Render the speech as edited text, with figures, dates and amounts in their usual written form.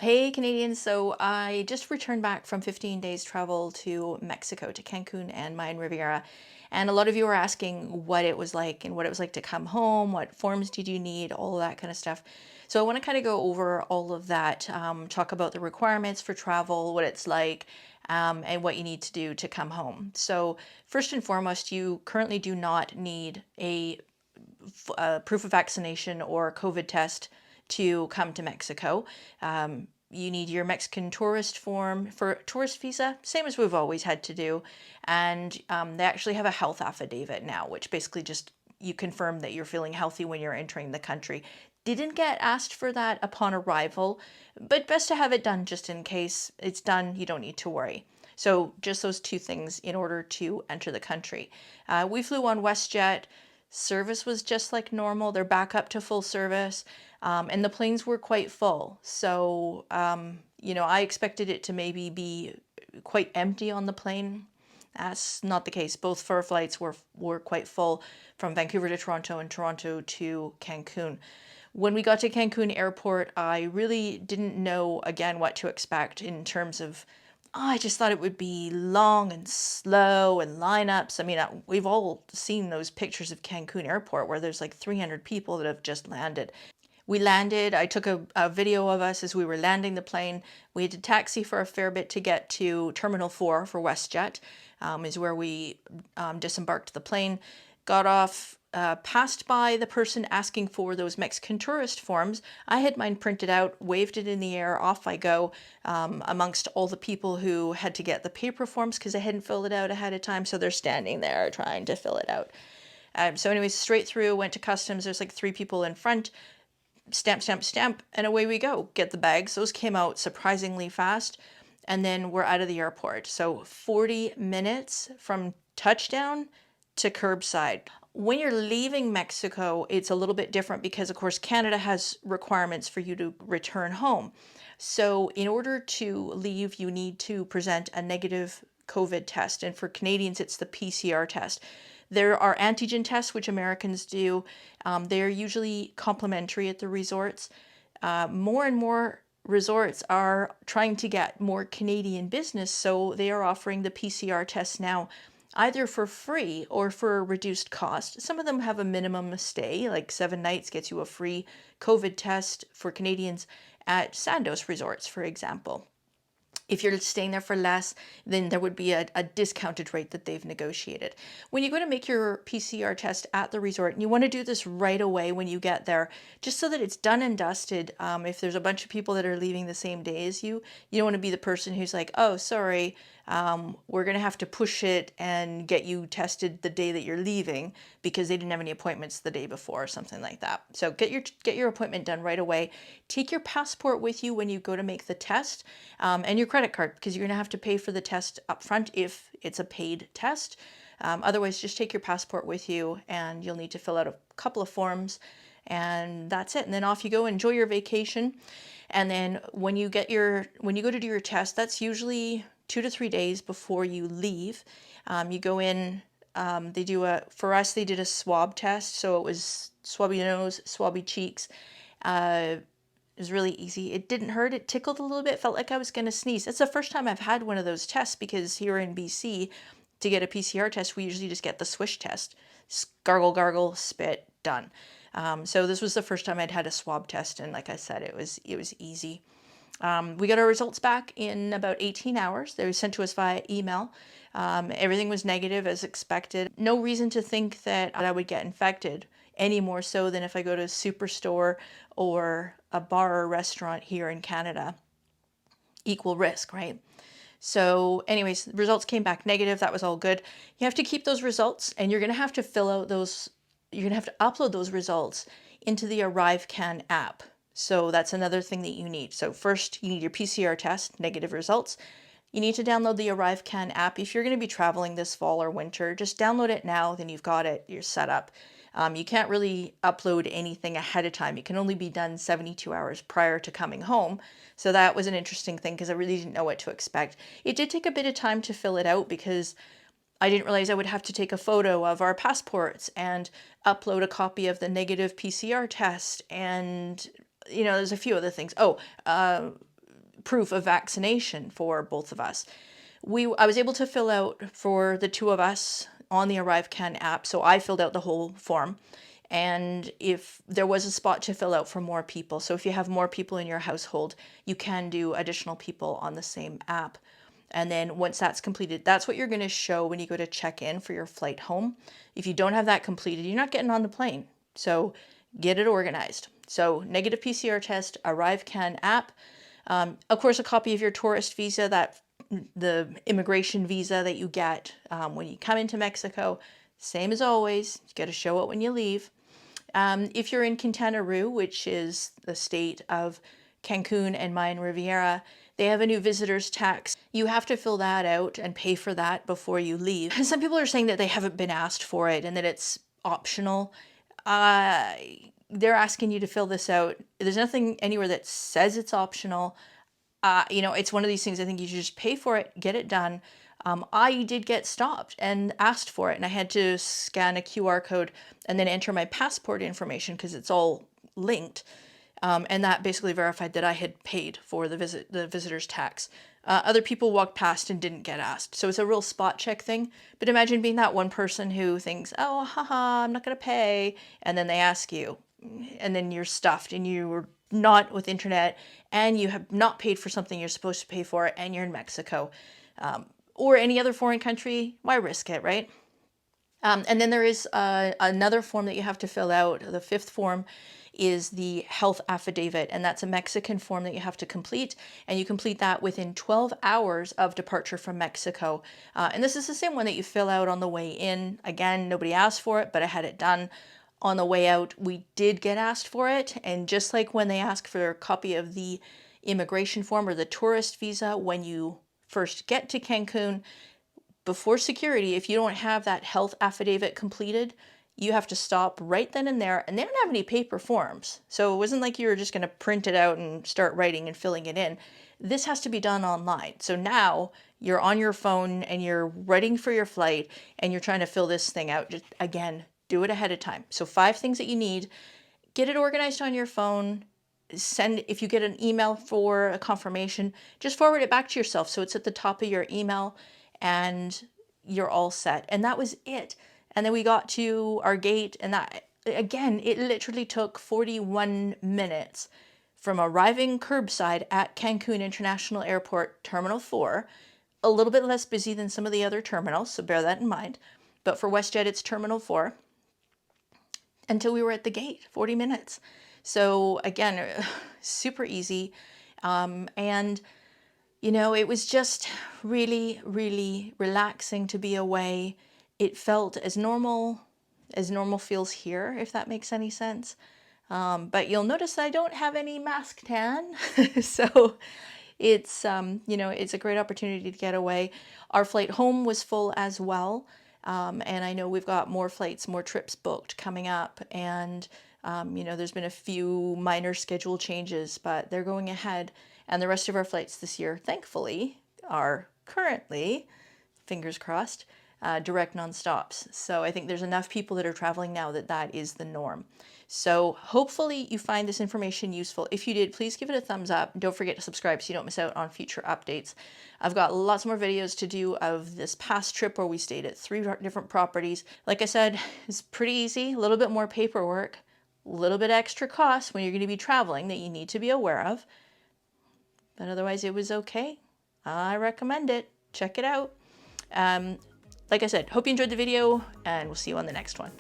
Hey Canadians, so I just returned back from 15 days travel to Mexico, to Cancun and Mayan Riviera. And a lot of you were asking what it was like and what it was like to come home, what forms did you need, all of that kind of stuff. So I want to kind of go over all of that, talk about the requirements for travel, what it's like, and what you need to do to come home. So first and foremost, you currently do not need a proof of vaccination or COVID test to come to Mexico. You need your Mexican tourist form for tourist visa, same as we've always had to do. And they actually have a health affidavit now, which basically just you confirm that you're feeling healthy when you're entering the country. Didn't get asked for that upon arrival, but best to have it done just in case. It's done, you don't need to worry. So just those two things in order to enter the country. We flew on WestJet. Service was just like normal. They're back up to full service, and the planes were quite full. So, I expected it to maybe be quite empty on the plane. That's not the case. Both fur flights were quite full from Vancouver to Toronto and Toronto to Cancun. When we got to Cancun Airport, I really didn't know again what to expect in terms of I just thought it would be long and slow and lineups. I mean, we've all seen those pictures of Cancun Airport where there's like 300 people that have just landed. We landed. I took a video of us as we were landing the plane. We had to taxi for a fair bit to get to Terminal 4 for WestJet, is where we disembarked the plane. Got off, passed by the person asking for those Mexican tourist forms. I had mine printed out, waved it in the air, off I go, amongst all the people who had to get the paper forms because I hadn't filled it out ahead of time. So they're standing there trying to fill it out. So, anyways, straight through, went to customs. There's like three people in front. Stamp, stamp, stamp, and away we go. Get the bags. Those came out surprisingly fast. And then we're out of the airport. So 40 minutes from touchdown to curbside. When you're leaving Mexico, it's a little bit different because, of course, Canada has requirements for you to return home. So, in order to leave, you need to present a negative COVID test. And for Canadians, it's the PCR test. There are antigen tests, which Americans do. They're usually complimentary at the resorts. More and more resorts are trying to get more Canadian business, so they are offering the PCR tests now either for free or for a reduced cost. Some of them have a minimum stay, like 7 nights gets you a free COVID test for Canadians at Sandos resorts, for example. If you're staying there for less, then there would be a discounted rate that they've negotiated. When you go to make your PCR test at the resort, and you want to do this right away when you get there, just so that it's done and dusted. If there's a bunch of people that are leaving the same day as you don't want to be the person who's like, oh, sorry, we're going to have to push it and get you tested the day that you're leaving because they didn't have any appointments the day before or something like that. So get your appointment done right away. Take your passport with you when you go to make the test, and your credit card, because you're going to have to pay for the test up front if it's a paid test. Otherwise, just take your passport with you and you'll need to fill out a couple of forms, and that's it. And then off you go, enjoy your vacation. And then when you go to do your test, that's usually 2 to 3 days before you leave. You go in, for us, they did a swab test. So it was swabby nose, swabby cheeks. It was really easy. It didn't hurt. It tickled a little bit. Felt like I was going to sneeze. It's the first time I've had one of those tests because here in BC, to get a PCR test, we usually just get the swish test. Gargle, gargle, spit, done. So this was the first time I'd had a swab test, and like I said, it was easy. We got our results back in about 18 hours. They were sent to us via email. Everything was negative as expected. No reason to think that I would get infected any more so than if I go to a superstore or a bar or restaurant here in Canada. Equal risk, right? So anyways, the results came back negative. That was all good. You have to keep those results, and you're going to have to you're going to have to upload those results into the ArriveCAN app. So that's another thing that you need. So first, you need your PCR test, negative results. You need to download the ArriveCAN app. If you're going to be traveling this fall or winter, just download it now, then you've got it, you're set up. You can't really upload anything ahead of time. It can only be done 72 hours prior to coming home. So that was an interesting thing because I really didn't know what to expect. It did take a bit of time to fill it out because I didn't realize I would have to take a photo of our passports and upload a copy of the negative PCR test, and there's a few other things. proof of vaccination for both of us. I was able to fill out for the two of us on the ArriveCan app, so I filled out the whole form. And if there was a spot to fill out for more people, so if you have more people in your household, you can do additional people on the same app. And then once that's completed, that's what you're going to show when you go to check in for your flight home. If you don't have that completed, you're not getting on the plane. So get it organized. So negative PCR test, ArriveCan app, of course, a copy of your tourist visa, the immigration visa that you get when you come into Mexico. Same as always, you got to show it when you leave. If you're in Quintana Roo, which is the state of Cancun and Mayan Riviera, they have a new visitor's tax. You have to fill that out and pay for that before you leave. And some people are saying that they haven't been asked for it and that it's optional. They're asking you to fill this out. There's nothing anywhere that says it's optional. It's one of these things, I think you should just pay for it, get it done. I did get stopped and asked for it, and I had to scan a QR code and then enter my passport information because it's all linked. And that basically verified that I had paid for the visitor's tax. Other people walked past and didn't get asked. So it's a real spot check thing. But imagine being that one person who thinks, oh, haha, I'm not going to pay. And then they ask you, and then you're stuffed and you were not with internet and you have not paid for something you're supposed to pay for and you're in Mexico. Or any other foreign country, why risk it, right? And then there is another form that you have to fill out. The fifth form is the health affidavit, and that's a Mexican form that you have to complete, and you complete that within 12 hours of departure from Mexico. And this is the same one that you fill out on the way in. Again, nobody asked for it, but I had it done. On the way out, we did get asked for it, and just like when they ask for a copy of the immigration form or the tourist visa when you first get to Cancun, before security, if you don't have that health affidavit completed, you have to stop right then and there, and they don't have any paper forms. So it wasn't like you were just going to print it out and start writing and filling it in. This has to be done online. So now you're on your phone and you're waiting for your flight and you're trying to fill this thing out. Just, again, do it ahead of time. So 5 things that you need. Get it organized on your phone. If you get an email for a confirmation, just forward it back to yourself so it's at the top of your email and you're all set. And that was it. And then we got to our gate, and that, again, it literally took 41 minutes from arriving curbside at Cancun International Airport, Terminal 4, a little bit less busy than some of the other terminals, so bear that in mind. But for WestJet, it's Terminal 4, until we were at the gate, 40 minutes. So again, super easy. And it was just really, really relaxing to be away. It felt as normal feels here, if that makes any sense. But you'll notice I don't have any mask tan. So it's, it's a great opportunity to get away. Our flight home was full as well. And I know we've got more flights, more trips booked coming up. And, there's been a few minor schedule changes, but they're going ahead. And the rest of our flights this year, thankfully, are currently, fingers crossed, direct non-stops. So I think there's enough people that are traveling now that is the norm. So hopefully you find this information useful. If you did, please give it a thumbs up. Don't forget to subscribe so you don't miss out on future updates. I've got lots more videos to do of this past trip where we stayed at 3 different properties. Like I said, it's pretty easy, a little bit more paperwork, a little bit extra cost when you're going to be traveling that you need to be aware of. But otherwise it was okay. I recommend it. Check it out. Like I said, hope you enjoyed the video, and we'll see you on the next one.